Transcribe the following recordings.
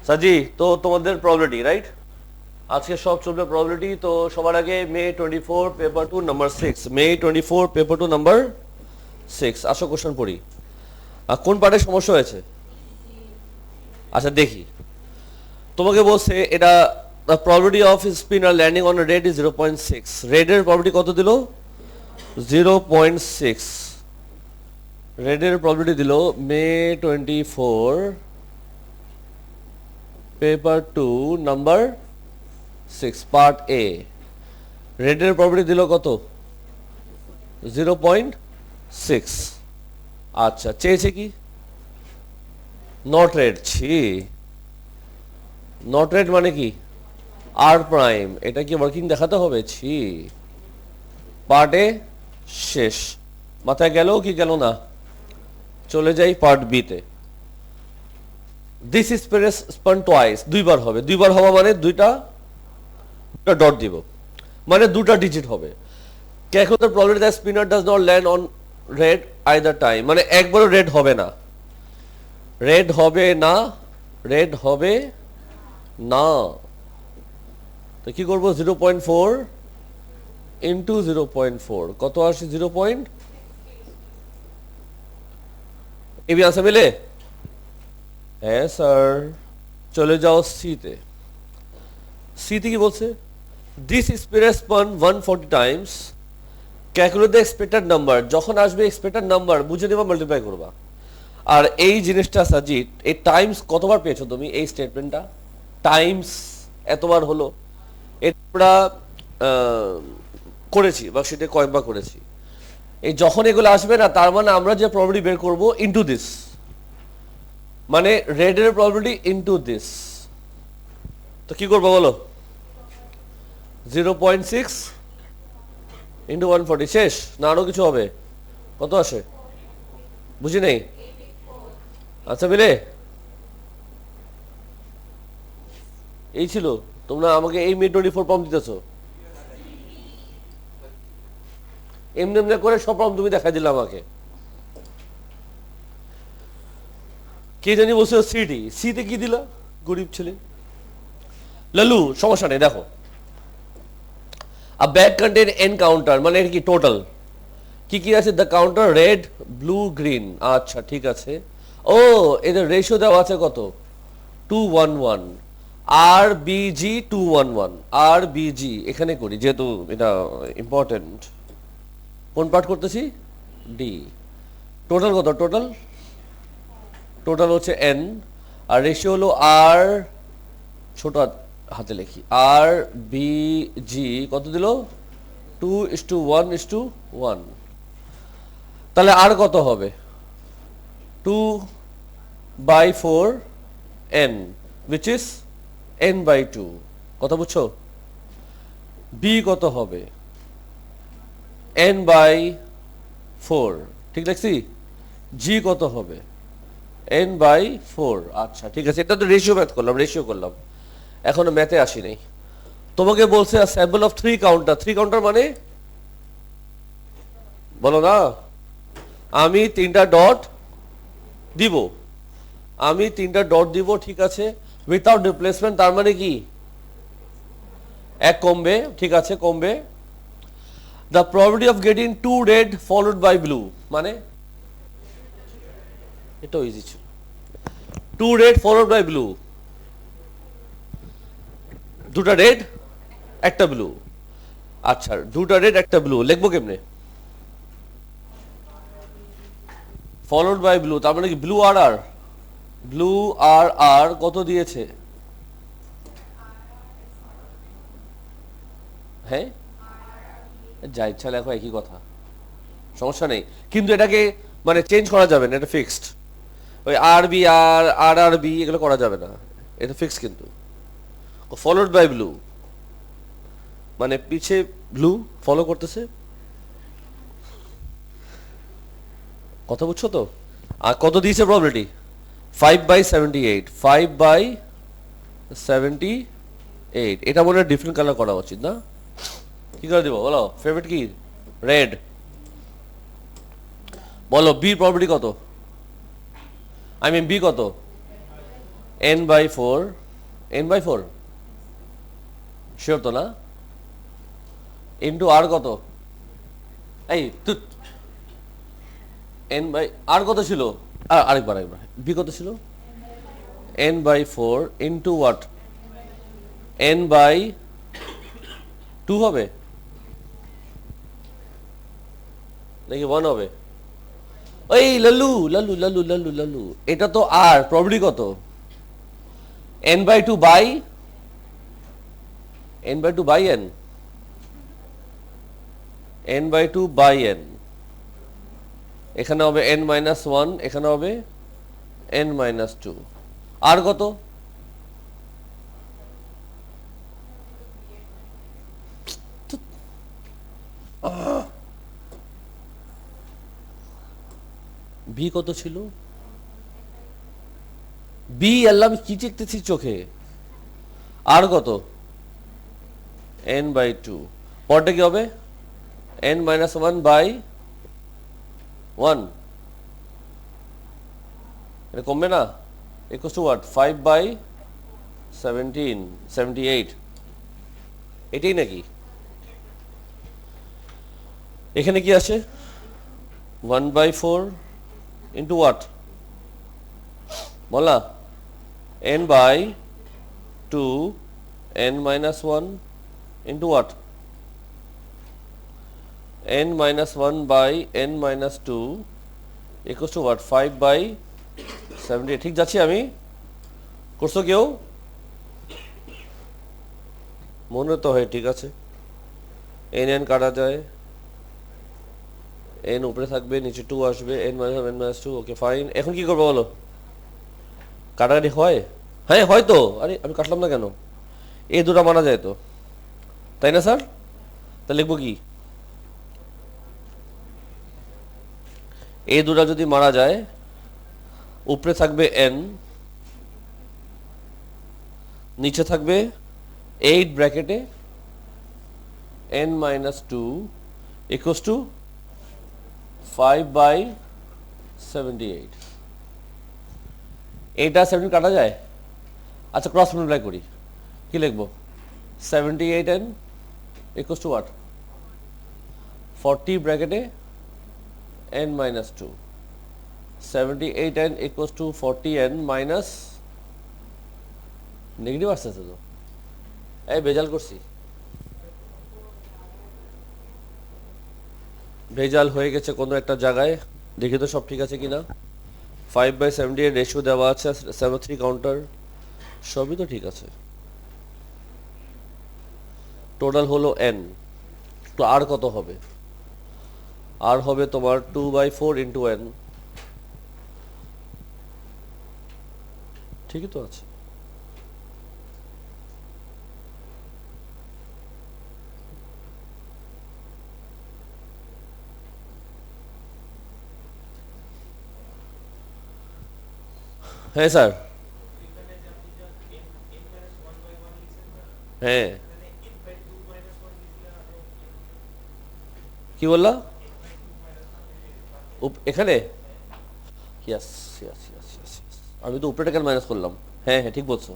সাজি তো তোমাদের প্রবাবিলিটি রাইট আজকে সব চলবে প্রবাবিলিটি তো সবার আগে মে 24 পেপার 2 নাম্বার 6 মে 24 পেপার 2 নাম্বার 6 আসো কোশ্চেন পড়ি কোন পার্টে সমস্যা হয়েছে আচ্ছা দেখি তোমাকে বলছে এটা the probability of spinner landing on a red is 0.6 red এর probability কত দিল 0.6 red এর probability দিল মে 24 পেপার 2 নাম্বার 6 পার্ট এ red এর probability দিল কত 0.6 আচ্ছা চেয়েছে কি নট রেড ছি নট রেড মানে কি আর প্রাইম এটা কি ওয়ার্কিং দেখাতে হবে ছি পার্ট এ শেষ মাথায় গেল কি গেল না চলে যাই পার্ট বি তে দিস ইজ স্পন টুয়াইস দুইবার হবে দুইবার হওয়া মানে দুইটা ডট দিব মানে দুটা ডিজিট হবে calculate the probability that spinner does not land on red either time মানে একবারও রেড হবে না রেড হবে না রেড হবে না তো কি করবো 0.4 ইন্টু 0.4 কত আসে 0. এবি আনসার মিলে হ্যাঁ স্যার চলে যাও সিতে সিতে কি বলছে this spinner spun 140 times calculate the expected number যখন আসবে এক্সপেক্টেড নাম্বার বুঝে নেবা মাল্টিপ্লাই করবা আর এই জিনিসটা সাজিট এই টাইমস কতবার পেয়েছো তুমি এই স্টেটমেন্টটা টাইমস এতবার হলো এটা করেছি বা সেটা কয়েকবার করেছি এই যখন এগুলো আসবে না তার মানে আমরা যে প্রবাবিলিটি বের করব ইনটু দিস মানে রেড এর প্রবাবিলিটি ইনটু দিস তো কি করবো বলো 0.6 ইনটু 140 শেষ না আরো কিছু হবে কত আসে বুঝি নেই আচ্ছা মিলে এই ছিল তোমরা আমাকে এই মে 24 প্রবলেম দিতেছো এমনি এমনি করে সব প্রবলেম তুমি দেখা দিলে আমাকে কে জানি বলছে সিটি সিতে কি দিলা গরিব ছেলে লালু সমস্যা নেই দেখো আ ব্যাগ কন্টেন এন কাউন্টার মানে এটা কি টোটাল কি কি আছে the counter red blue green আচ্ছা ঠিক আছে ও এদের রেশিও দেওয়া আছে কত 2:1:1 আর বিজি 2:1:1 আর বিজি এখানে করি যেহেতু এটা ইম্পর্টেন্ট কোন পার্ট করতেছি ডি টোটাল কত টোটাল টোটাল হচ্ছে এন আর রেশিও হলো আর ছোট হাতে লিখি আর বিজি কত দিল 2:1:1 তাহলে আর কত হবে 2/4 n which is n/2 কথা বুঝছো বি কত হবে n/4 ঠিক লাগছি জি কত হবে n/4 আচ্ছা ঠিক আছে এটা তো রেশিও করলাম এখনো ম্যাথে আসি নাই তোমাকে বলছে স্যাম্পল অফ 3 কাউন্টার মানে বলো না আমি তিনটা ডট দিব ঠিক আছে উইথাউট রিপ্লেসমেন্ট তার মানে কি এক কমবে ঠিক আছে কমবে the probability of getting 2 red followed by blue মানে এটাও ইজি ছিল 2 রেড ফলোড বাই ব্লু দুটা রেড একটা ব্লু আচ্ছা দুটা রেড একটা ব্লু লিখবো কেমনে ফলোড বাই ব্লু তার মানে কি ব্লু আর কত দিয়েছে হ্যাঁ যা ইচ্ছা লেখো একই কথা সমস্যা নেই কিন্তু এটাকে মানে চেঞ্জ করা যাবে না এটা ফিক্সড ওই আর বি এগুলো করা যাবে না এটা ফিক্সড কিন্তু ফলোড বাই ব্লু মানে পিছে ব্লু ফলো করতেছে কথা বুঝছো তো আর কত দিয়েছে প্রবাবিলিটি 5/78 5/78 এটা মনে হয় ডিফারেন্ট কালার করা উচিত না কি করে দিব বলো ফেভারিট কি রেড বলো বি প্রবাবিলিটি কত বি কত n/4 n/4 শিওর তো না ইন্টু আর কত এই আর কত ছিল আরেকবার বি কত ছিল n/4 ইন্টু হোয়াট n/2 হবে নাকি 1 হবে ওই লালু লালু লালু লালু লালু এটা তো আর প্রবাবিলিটি কত n/2 by n/2 by n n/2 by n এখানে হবে n-1 এখানে হবে n-2 আর কত বি কত ছিল বি আল্লাহ আমি কি দেখতেছি চোখে আর কত n/2 পরটা কি হবে n-1 বাই 1 এটা কমবে না ইকুয়াল টু হোয়াট 5/17 এটাই নাকি এখানে কি আছে 1/4 ইন্টু হোয়াট বলা n/2 n-1 into what n-1 by n-2 equals to what 5/70 ঠিক যাচ্ছি আমি করছো কেউ মনে তো হয় ঠিক আছে n কাটা যায় n উপরে থাকবে নিচে 2 আসবে n-2 ওকে ফাইন এখন কি করবো বলো কাটাকাটি হয় হ্যাঁ হয়তো আরে আমি কাটলাম না কেন এই দুটো মানা যায় তো তাই না স্যার তা লিখবো কি এই দুটা যদি মারা যায় উপরে থাকবে n নিচে থাকবে 8 ব্র্যাকেটে n-2 equals to 5/78 এইটা 17 কাটা যায় আচ্ছা ক্রস মাল্টিপ্লাই করি কি লিখবো 78n equals to what 40 ব্র্যাকেটে n-2 78n equals to 40n minus negative আসছে তো এই ভেজাল করছি ভেজাল হয়ে গেছে কোনো একটা জায়গায় দেখি তো সব ঠিক আছে কিনা 5/78 রেশিও দেওয়া আছে 73 কাউন্টার সবই তো ঠিক আছে টোটাল হলো n তো আর কত হবে আর হবে তোমার 2/4 ইন্টু n ঠিকই তো আছে হ্যাঁ স্যার হ্যাঁ কি বললা এখানে ইয়াস ইয়াস ইয়াস ইয়াস আমি তো উপরেটা কেন মাইনাস করলাম হ্যাঁ হ্যাঁ ঠিক বলছো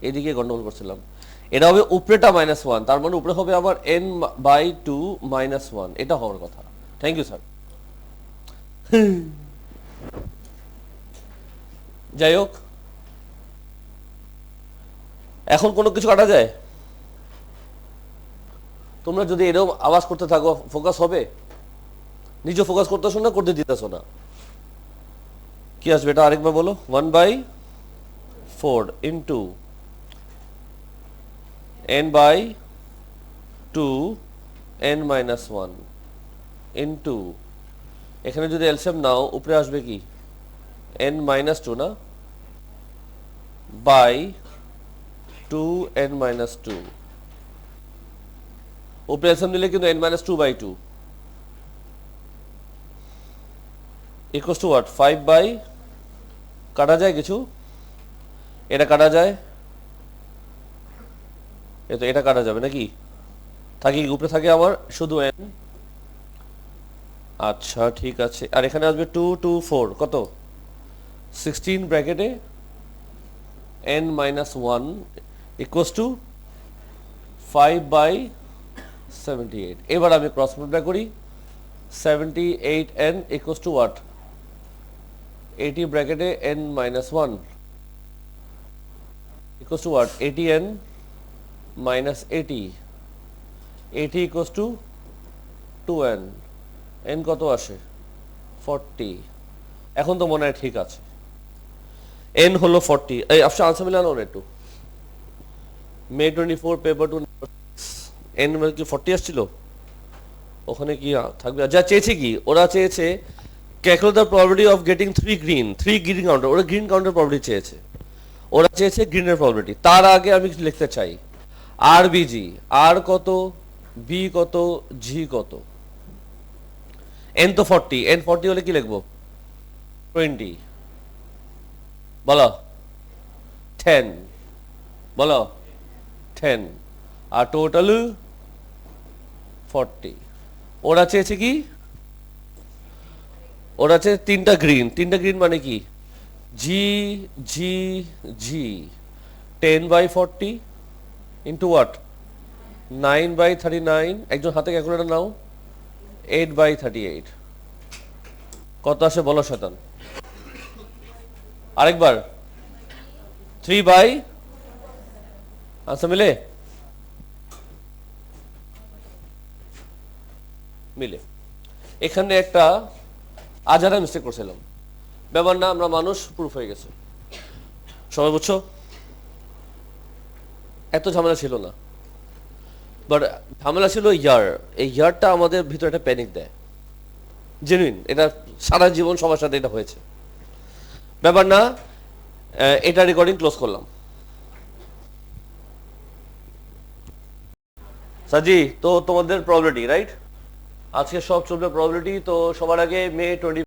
এদিকে গন্ডগোল করছিলাম এটা হবে উপরেটা -1 তার মানে উপরে হবে আবার n/2 -1 এটা হওয়ার কথা থ্যাংক ইউ স্যার যাই হোক এখন কোনো কিছু কাটা যায় তোমরা যদি এরকম আওয়াজ করতে থাকো ফোকাস হবে নিজে ফোকাস করতেছো না করতে দিতেছো না কি আসবে এটা আরেকবার বলো 1/4 ইন্টু n/2 n-1 ইন্টু এখানে যদি এলসিএম নাও উপরে আসবে কি n-2 না বাই 2n-2 উপরে এলসিএম নিলে কিন্তু n-2/2 ইকুয়ালস টু হোয়াট 5 কাটা যায় কিছু এটা কাটা যায় এটা কাটা যাবে নাকি থাকি উপরে থাকে আমার শুধু n আচ্ছা ঠিক আছে আর এখানে আসবে 2 2 4 কত 16 ব্র্যাকেটে n minus 1 equals to 5/78. এবার আমি ক্রস মাল্টিপ্লাই করি 78n equals to what? 80 ব্র্যাকেটে n minus 1 equals to what? 80n minus 80. 80 equals to 2n. n কত আসে? 40. এখন তো মনে হয় ঠিক আছে। n হলো 40। এই আপনি আনসার মিলানো না একটু। May 24 পেপার 2 n মানে কি 40 আসছিল? ওখানে কি থাকবে? যা চেয়েছে কি? ওরা চেয়েছে calculate the probability of getting 3 green counter. ওরা গ্রিন কাউন্টার প্রবাবিলিটি চেয়েছে। ওরা চেয়েছে গ্রিনের প্রবাবিলিটি। তার আগে আমি কিছু লিখতে চাই। আর বিজি, আর কত, বি কত, জি কত। n তো 40, n 40 হলে কি লিখবো? 20 বলো, 10 বলো, 10 আর টোটাল 40। ওরা চেয়েছে কি? ওরা চেয়ে তিনটা গ্রিন মানে কি? জি জি জি 10/40 ইন্টু হোয়াট? 9/39। একজন হাতে ক্যালকুলেটর নাও। 8/38 কত আসে বলো শয়তান? আরেকবার 3 আনসার মিলে এখানে একটা আজারা মিস্টেক করছিলাম। ব্যাপার না, আমরা মানুষ, প্রুফ হয়ে গেছে। সবাই বুঝছো? এত ঝামেলা ছিল না, বাট ঝামেলা ছিল ইয়ার। এই ইয়ারটা আমাদের ভিতরে একটা প্যানিক দেয়, জেনুইন। এটা সারা জীবন সবার সাথে এটা হয়েছে। ব্যাপার না, এটা রেকর্ডিং ক্লোজ করলাম। সাজি, তো তোমাদের প্রবাবিলিটি রাইট, আজকে সব চলবে প্রবাবিলিটি। তো সবার আগে May 20